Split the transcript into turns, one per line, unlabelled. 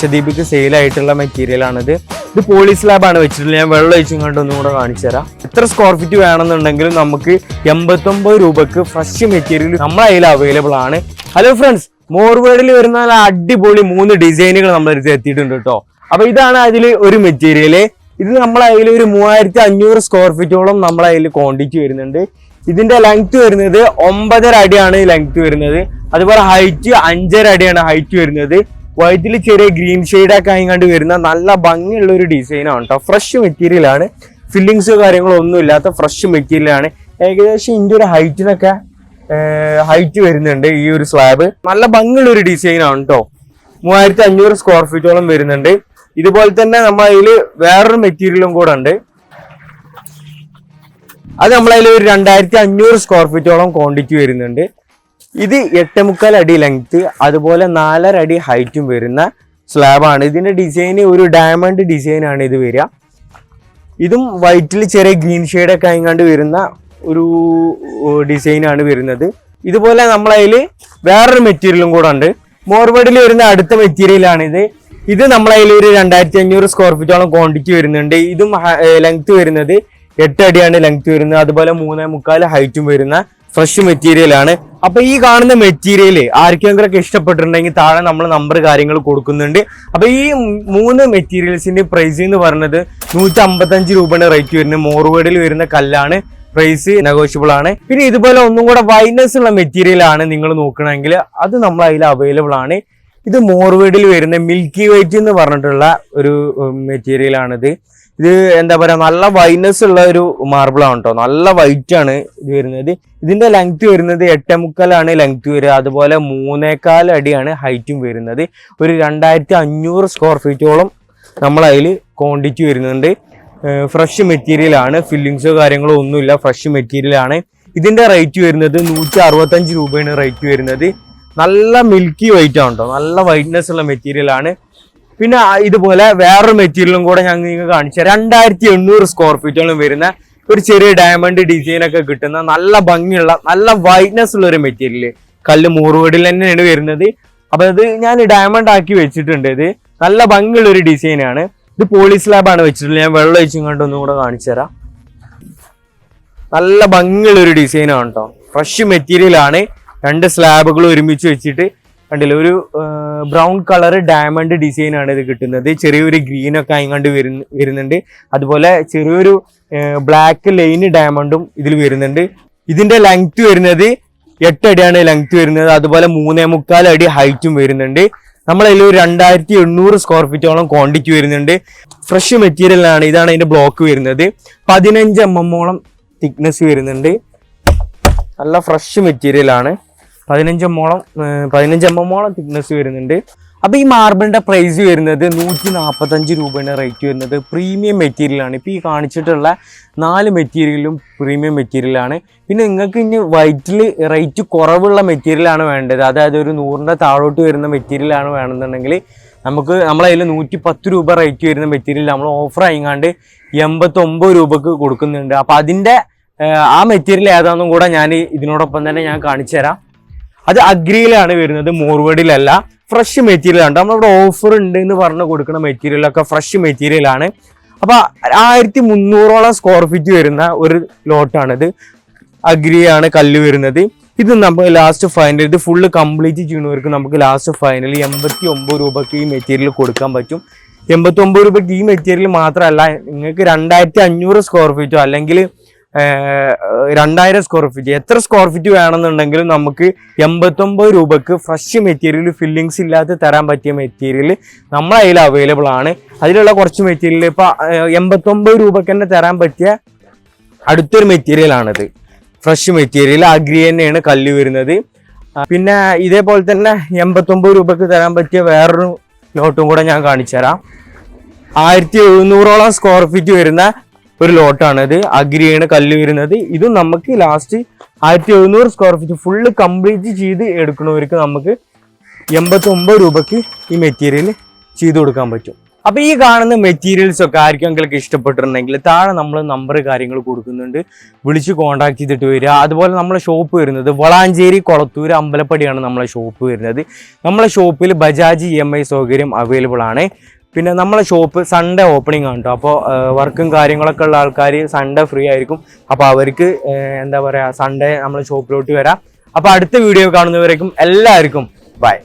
ലക്ഷദ്വീപിക്ക് സെയിലായിട്ടുള്ള മെറ്റീരിയലാണിത്. ഇത് പോളി സ്ലാബാണ് വെച്ചിട്ടുള്ളത്. ഞാൻ വെള്ളം ഒഴിച്ചും കണ്ട് ഒന്നും കൂടെ കാണിച്ചു തരാം. എത്ര സ്ക്വയർ ഫീറ്റ് വേണമെന്നുണ്ടെങ്കിലും നമുക്ക് 89 രൂപക്ക് ഫ്രഷ് മെറ്റീരിയൽ നമ്മളെ കയ്യിൽ അവൈലബിൾ ആണ്. ഹലോ ഫ്രണ്ട്സ്, മോർവേഡിൽ വരുന്ന അടിപൊളി 3 ഡിസൈനുകൾ നമ്മളടുത്ത് എത്തിയിട്ടുണ്ട് കേട്ടോ. അപ്പൊ ഇതാണ് അതിൽ ഒരു മെറ്റീരിയല്. ഇത് നമ്മളെ കയ്യിൽ ഒരു 3500 സ്ക്വയർ ഫീറ്റോളം നമ്മളെ കയ്യിൽ ക്വാണ്ടിറ്റി വരുന്നുണ്ട്. ഇതിന്റെ ലെങ്ത് വരുന്നത് 9.5 അടിയാണ് ലെങ്ത് വരുന്നത്. അതുപോലെ ഹൈറ്റ് 5.5 അടിയാണ് ഹൈറ്റ് വരുന്നത്. വൈറ്റിൽ ചെറിയ ഗ്രീൻ ഷെയ്ഡൊക്കെ ആയിക്കണ്ട് വരുന്ന നല്ല ഭംഗിയുള്ള ഒരു ഡിസൈനാണ് കേട്ടോ. ഫ്രഷ് മെറ്റീരിയൽ ആണ്, ഫില്ലിങ്സോ കാര്യങ്ങളോ ഒന്നും ഇല്ലാത്ത ഫ്രഷ് മെറ്റീരിയൽ ആണ്. ഏകദേശം ഇതിന്റെ ഒരു ഹൈറ്റിനൊക്കെ ഹൈറ്റ് വരുന്നുണ്ട്. ഈ ഒരു സ്ലാബ് നല്ല ഭംഗിയുള്ള ഒരു ഡിസൈൻ ആണ് കേട്ടോ. 3500 സ്ക്വയർ ഫീറ്റോളം വരുന്നുണ്ട്. ഇതുപോലെ തന്നെ നമ്മളെ അതിൽ വേറൊരു മെറ്റീരിയലും കൂടെ ഉണ്ട്. അത് നമ്മളെ അതിൽ ഒരു 2500 സ്ക്വയർ ഫീറ്റോളം ക്വാണ്ടിറ്റി വരുന്നുണ്ട്. ഇത് 8.25 അടി ലെങ്ത്, അതുപോലെ 4.5 അടി ഹൈറ്റും വരുന്ന സ്ലാബാണ്. ഇതിന്റെ ഡിസൈൻ ഒരു ഡയമണ്ട് ഡിസൈൻ ആണ് ഇത് വരിക. ഇതും വൈറ്റിൽ ചെറിയ ഗ്രീൻ ഷെയ്ഡൊക്കെ ആയിങ്ങാണ്ട് വരുന്ന ഒരു ഡിസൈനാണ് വരുന്നത്. ഇതുപോലെ നമ്മളതിൽ വേറൊരു മെറ്റീരിയലും കൂടെ ഉണ്ട്. മോർവേഡിൽ വരുന്ന അടുത്ത മെറ്റീരിയലാണ് ഇത്. ഇത് നമ്മളതിൽ ഒരു 2500 സ്ക്വയർ ഫീറ്റോളം ക്വാണ്ടിറ്റി വരുന്നുണ്ട്. ഇതും ലെങ്ത് വരുന്നത് 8 അടിയാണ് ലെങ്ത് വരുന്നത്. അതുപോലെ 3.25 ഹൈറ്റും വരുന്ന ഫ്രഷ് മെറ്റീരിയൽ ആണ്. അപ്പൊ ഈ കാണുന്ന മെറ്റീരിയൽ ആർക്കെങ്കിലൊക്കെ ഇഷ്ടപ്പെട്ടിട്ടുണ്ടെങ്കിൽ താഴെ നമ്മൾ നമ്പർ കാര്യങ്ങൾ കൊടുക്കുന്നുണ്ട്. അപ്പൊ ഈ 3 മെറ്റീരിയൽസിന്റെ പ്രൈസ് എന്ന് പറയുന്നത് 155 രൂപയാണ് റേറ്റ് വരുന്നത്. മോർവേഡിൽ വരുന്ന കല്ലാണ്. പ്രൈസ് നെഗോഷ്യബിൾ ആണ്. പിന്നെ ഇതുപോലെ ഒന്നും കൂടെ വൈറ്റ്നസ് ഉള്ള മെറ്റീരിയൽ ആണ് നിങ്ങൾ നോക്കണമെങ്കിൽ അത് നമ്മൾ അതിൽ അവൈലബിൾ ആണ്. ഇത് മോർവേഡിൽ വരുന്ന മിൽക്കി വൈറ്റ് എന്ന് പറഞ്ഞിട്ടുള്ള ഒരു മെറ്റീരിയൽ ആണിത്. ഇത് എന്താ പറയാ, നല്ല വൈറ്റ്നസ് ഉള്ള ഒരു മാർബിൾ ആണ് കേട്ടോ. നല്ല വൈറ്റ് ആണ് ഇത് വരുന്നത്. ഇതിന്റെ ലെങ്ത് വരുന്നത് 8.25 ആണ് ലെങ്ത് വരിക. അതുപോലെ 3.25 അടിയാണ് ഹൈറ്റും വരുന്നത്. ഒരു 2500 സ്ക്വയർ ഫീറ്റോളം നമ്മളതിൽ ക്വാണ്ടിറ്റി വരുന്നുണ്ട്. ഫ്രഷ് മെറ്റീരിയൽ ആണ്, ഫില്ലിങ്സോ കാര്യങ്ങളോ ഒന്നുമില്ല, ഫ്രഷ് മെറ്റീരിയൽ ആണ്. ഇതിന്റെ റേറ്റ് വരുന്നത് 165 രൂപയാണ് റേറ്റ് വരുന്നത്. നല്ല മിൽക്കി വൈറ്റ് ആണ് കേട്ടോ, നല്ല വൈറ്റ്നസ് ഉള്ള മെറ്റീരിയൽ ആണ്. പിന്നെ ഇതുപോലെ വേറൊരു മെറ്റീരിയലും കൂടെ ഞാൻ നിങ്ങൾക്ക് കാണിച്ചു 2800 സ്ക്വയർ ഫീറ്റോളം വരുന്ന ഒരു ചെറിയ ഡയമണ്ട് ഡിസൈൻ ഒക്കെ കിട്ടുന്ന നല്ല ഭംഗിയുള്ള നല്ല വൈറ്റ്നസ് ഉള്ള ഒരു മെറ്റീരിയൽ. കല്ല് മോർവേഡിൽ തന്നെയാണ് വരുന്നത്. അപ്പൊ ഇത് ഞാൻ ഡയമണ്ട് ആക്കി വെച്ചിട്ടുണ്ട്. ഇത് നല്ല ഭംഗിയുള്ള ഒരു ഡിസൈൻ ആണ്. ഇത് പോളി സ്ലാബാണ് വെച്ചിട്ടുള്ളത്. ഞാൻ വെള്ളം ഒഴിച്ചും കണ്ട് ഒന്നും കൂടെ കാണിച്ചു തരാം. നല്ല ഭംഗിയുള്ള ഒരു ഡിസൈൻ ആണ് കേട്ടോ. ഫ്രഷ് മെറ്റീരിയൽ ആണ്. 2 സ്ലാബുകൾ ഒരുമിച്ച് വെച്ചിട്ട് കണ്ടില്ല, ഒരു ബ്രൗൺ കളർ ഡയമണ്ട് ഡിസൈൻ ആണ് ഇത് കിട്ടുന്നത്. ചെറിയൊരു ഗ്രീൻ ഒക്കെ ആയിങ്ങാണ്ട് വരുന്നുണ്ട്. അതുപോലെ ചെറിയൊരു ബ്ലാക്ക് ലൈൻ ഡയമണ്ടും ഇതിൽ വരുന്നുണ്ട്. ഇതിന്റെ ലെങ്ത് വരുന്നത് 8 അടിയാണ് ലെങ്ത് വരുന്നത്. അതുപോലെ 3.25 അടി ഹൈറ്റും വരുന്നുണ്ട്. നമ്മളതിൽ ഒരു 2800 സ്ക്വയർ ഫീറ്റോളം ക്വാണ്ടിറ്റി വരുന്നുണ്ട്. ഫ്രഷ് മെറ്റീരിയൽ ആണ്. ഇതാണ് അതിന്റെ ബ്ലോക്ക് വരുന്നത്. 15 mm തിക്നെസ് വരുന്നുണ്ട്. നല്ല ഫ്രഷ് മെറ്റീരിയൽ ആണ്. 15 mm തിക്നെസ് വരുന്നുണ്ട്. അപ്പൊ ഈ മാർബിളിന്റെ പ്രൈസ് വരുന്നത് 145 രൂപയാണ് റേറ്റ് വരുന്നത്. പ്രീമിയം മെറ്റീരിയൽ ആണ്. ഇപ്പൊ ഈ കാണിച്ചിട്ടുള്ള 4 മെറ്റീരിയലും പ്രീമിയം മെറ്റീരിയൽ ആണ്. പിന്നെ നിങ്ങൾക്ക് ഇനി വൈറ്റിൽ റേറ്റ് കുറവുള്ള മെറ്റീരിയൽ ആണ് വേണ്ടത്, അതായത് ഒരു 100ന്റെ താഴോട്ട് വരുന്ന മെറ്റീരിയൽ ആണ് വേണമെന്നുണ്ടെങ്കിൽ നമുക്ക് നമ്മളതിൽ 110 രൂപ റേറ്റ് വരുന്ന മെറ്റീരിയൽ നമ്മൾ ഓഫർ ആയിങ്ങാണ്ട് 89 രൂപക്ക് കൊടുക്കുന്നുണ്ട്. അപ്പൊ അതിന്റെ ആ മെറ്റീരിയൽ ഏതാണെന്നും കൂടെ ഞാൻ ഇതിനോടൊപ്പം തന്നെ ഞാൻ കാണിച്ചു തരാം. അത് അഗ്രിയിലാണ് വരുന്നത്, മോർവേഡിലല്ല. ഫ്രഷ് മെറ്റീരിയൽ ആണ്. നമ്മളിവിടെ ഓഫർ ഉണ്ട് എന്ന് പറഞ്ഞ് കൊടുക്കുന്ന മെറ്റീരിയലൊക്കെ ഫ്രഷ് മെറ്റീരിയൽ ആണ്. അപ്പൊ 1300ഓളം സ്ക്വയർ ഫീറ്റ് വരുന്ന ഒരു ലോട്ടാണിത്. അഗ്രിയാണ് കല്ല് വരുന്നത്. ഇത് നമുക്ക് ലാസ്റ്റ് ഫൈനൽ, ഇത് ഫുള്ള് കംപ്ലീറ്റ് ചെയ്യുന്നവർക്ക് നമുക്ക് ലാസ്റ്റ് ഫൈനൽ 89 രൂപക്ക് ഈ മെറ്റീരിയൽ കൊടുക്കാൻ പറ്റും. 89 രൂപക്ക് ഈ മെറ്റീരിയൽ മാത്രമല്ല, നിങ്ങൾക്ക് 2500 സ്ക്വയർ ഫീറ്റോ അല്ലെങ്കിൽ 2000 സ്ക്വയർ ഫീറ്റ്, എത്ര സ്ക്വയർ ഫീറ്റ് വേണമെന്നുണ്ടെങ്കിലും നമുക്ക് 89 രൂപക്ക് ഫ്രഷ് മെറ്റീരിയൽ, ഫില്ലിങ്സ് ഇല്ലാതെ തരാൻ പറ്റിയ മെറ്റീരിയൽ നമ്മളെ കയ്യിൽ അവൈലബിൾ ആണ്. അതിലുള്ള കുറച്ച് മെറ്റീരിയൽ ഇപ്പൊ 89 രൂപക്ക് തന്നെ തരാൻ പറ്റിയ അടുത്തൊരു മെറ്റീരിയൽ ആണിത്. ഫ്രഷ് മെറ്റീരിയൽ അഗ്രി തന്നെയാണ് കല്ല് വരുന്നത്. പിന്നെ ഇതേപോലെ തന്നെ 89 രൂപക്ക് തരാൻ പറ്റിയ വേറൊരു ലോട്ടും കൂടെ ഞാൻ കാണിച്ചു തരാം. 1700ഓളം സ്ക്വയർ ഫീറ്റ് വരുന്ന ഒരു ലോട്ടാണിത്. അഗ്രിയാണ് കല്ല് വരുന്നത്. ഇതും നമുക്ക് last 1700 square feet full complete ചെയ്ത് എടുക്കുന്നവർക്ക് നമുക്ക് 89 രൂപക്ക് ഈ മെറ്റീരിയൽ ചെയ്ത് കൊടുക്കാൻ പറ്റും. അപ്പൊ ഈ കാണുന്ന മെറ്റീരിയൽസ് ഒക്കെ ആർക്കെങ്കിലും ഇഷ്ടപ്പെട്ടിട്ടുണ്ടെങ്കിൽ താഴെ നമ്മൾ നമ്പർ കാര്യങ്ങൾ കൊടുക്കുന്നുണ്ട്, വിളിച്ച് കോൺടാക്ട് ചെയ്തിട്ട് വരിക. അതുപോലെ നമ്മളെ ഷോപ്പ് വരുന്നത് വളാഞ്ചേരി കൊളത്തൂർ അമ്പലപ്പടിയാണ് നമ്മളെ ഷോപ്പ് വരുന്നത്. നമ്മളെ ഷോപ്പിൽ ബജാജ് EMI സൗകര്യം അവൈലബിൾ ആണ്. പിന്നെ നമ്മളെ ഷോപ്പ് സൺഡേ ഓപ്പണിംഗ് ആണ് കേട്ടോ. അപ്പോൾ വർക്കും കാര്യങ്ങളൊക്കെ ഉള്ള ആൾക്കാർ സൺഡേ ഫ്രീ ആയിരിക്കും. അപ്പോൾ അവർക്ക് എന്താ പറയുക, സൺഡേ നമ്മളെ ഷോപ്പിലോട്ട് വരാം. അപ്പോൾ അടുത്ത വീഡിയോ കാണുന്നവരേക്കും എല്ലാവർക്കും ബൈ.